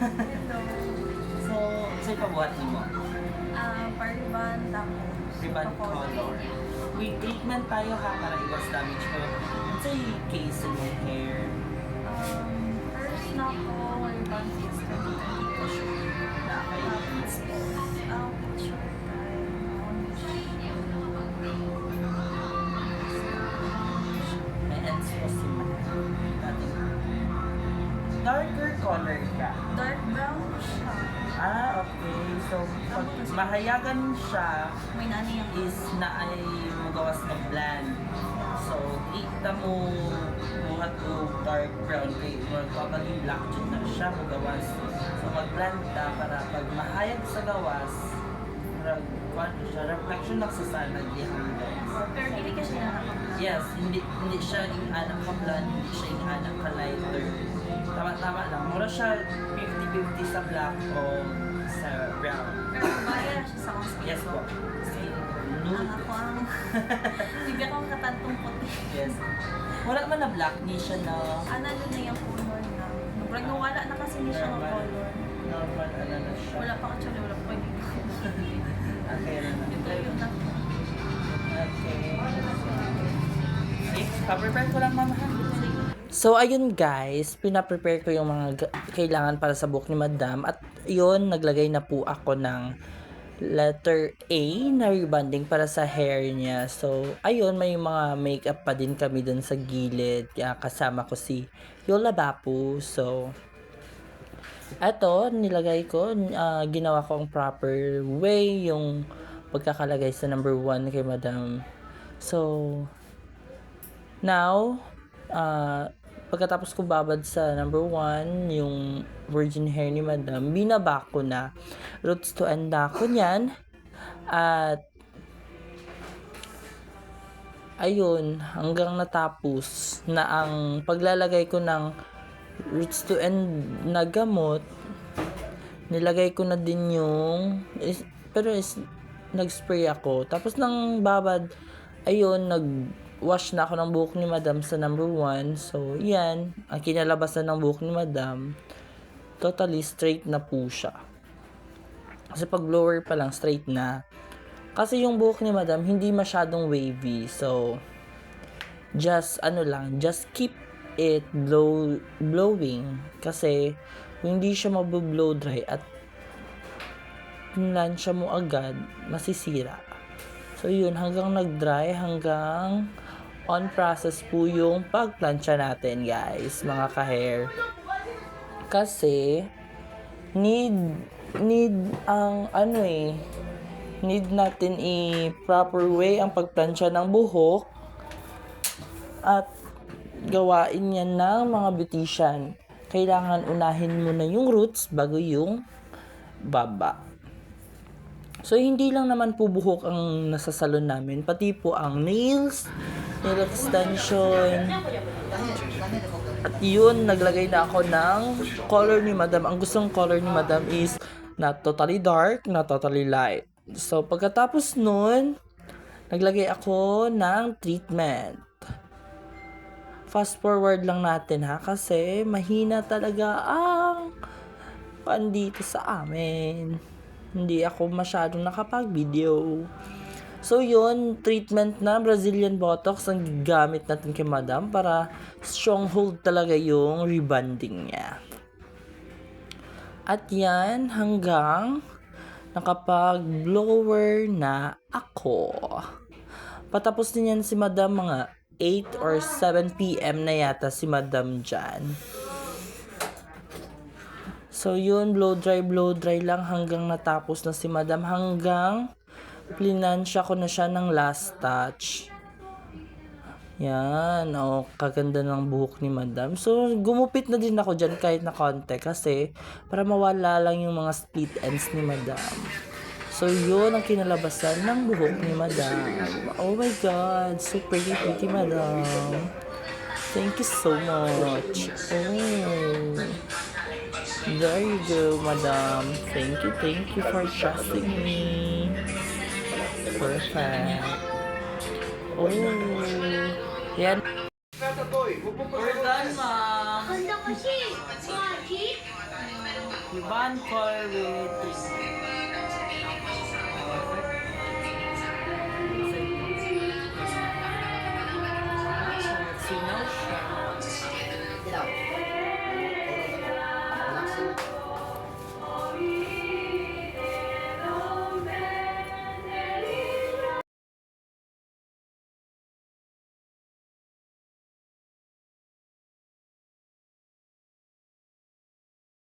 Hello. So, sa'yo pabuhat mo? Pariban, tapos Ribbon color. With treatment tayo ha, para iwas damage mo. Sa case sa yung hair. First na ako, ribbon system. Na kay Beats po. Picture time. May ends po si natin. Darker color ka. Dark brown siya. Okay. So, pag mahayagan siya, May nani yung is na ay magawas ng blend. So, kita mo buhat o dark brown kay or totally black dyan na siya magawas. So, mag-blend ta para pag mahayag sa gawas, siya, reflection lang sa sana dihang guys. Pero hindi ka siya nakakapag. Yes, hindi siya yung anak ka blonde, hindi siya yung anak ka lighter. Tama-tama lang. Mura siya 50-50 sa black o sa brown. Pero baya siya sa kong Yes po. Si nude. Ako ang bibigyan ko ang katantong puti. Yes. Wala man na black, ni siya na Ano na yung color na. Nung nawala na kasi niya siya ng normal. color. Normal, ano na siya. Wala pa actually, wala pa pwede. Okay na na. Ito yun na. Okay. Okay, pa-prepare ko lang mama ha. So, ayun guys, pinaprepare ko yung mga kailangan para sa buhok ni Madam. At yun, naglagay na po ako ng letter A na rebonding para sa hair niya. So, ayun, may mga makeup pa din kami dun sa gilid. Kaya kasama ko si Yola Bapu. So, eto, nilagay ko, ginawa ko ang proper way, yung pagkakalagay sa number 1 kay Madam. So, now, pagkatapos ko babad sa number 1, yung virgin hair ni Madam, binaba ko na. Roots to end na ako niyan. At, ayun, hanggang natapos na ang paglalagay ko ng roots to end na gamot. Nilagay ko na din yung, nag-spray ako. Tapos nang babad, ayun, wash na ako ng buhok ni Madam sa number 1. So, yan. Ang kinalabasan ng buhok ni Madam, totally straight na po siya. Kasi pag blower pa lang, straight na. Kasi yung buhok ni Madam, hindi masyadong wavy. So, just keep it blowing. Kasi, kung hindi siya mabublow dry at pinlansya mo agad, masisira. So, yun, hanggang nag-dry, hanggang on process po yung pagplansya natin, guys, mga ka-hair. Kasi, need natin i-proper way ang pagplansya ng buhok at gawain yan ng mga beautician. Kailangan unahin mo na yung roots bago yung baba. So, hindi lang naman po buhok ang nasa salon namin, pati po ang nails, nail extension. At yun, naglagay na ako ng color ni Madam. Ang gustong color ni Madam is not totally dark, not totally light. So, pagkatapos nun, naglagay ako ng treatment. Fast forward lang natin ha, kasi mahina talaga ang pandito sa amin. Hindi ako masyadong nakapag-video. So, yun, treatment na Brazilian Botox ang gamit natin kay Madam para stronghold talaga yung rebonding niya. At yan, hanggang nakapag-blower na ako. Patapos din yan si Madam mga 8 or 7 p.m. na yata si Madam dyan. So, yun, blow dry lang hanggang natapos na si Madam. Hanggang plinansya ko na siya ng last touch. Yan, kaganda ng buhok ni Madam. So, gumupit na din ako dyan kahit na konti kasi para mawala lang yung mga split ends ni Madam. So, yun ang kinalabasan ng buhok ni Madam. Oh my God, so pretty Madam. Thank you so much. Oh. There you go, Madam. Thank you for trusting me. Perfect. Oh. Yan. We're done, Ma'am. Ganda kasi. Magic. Ribbon color with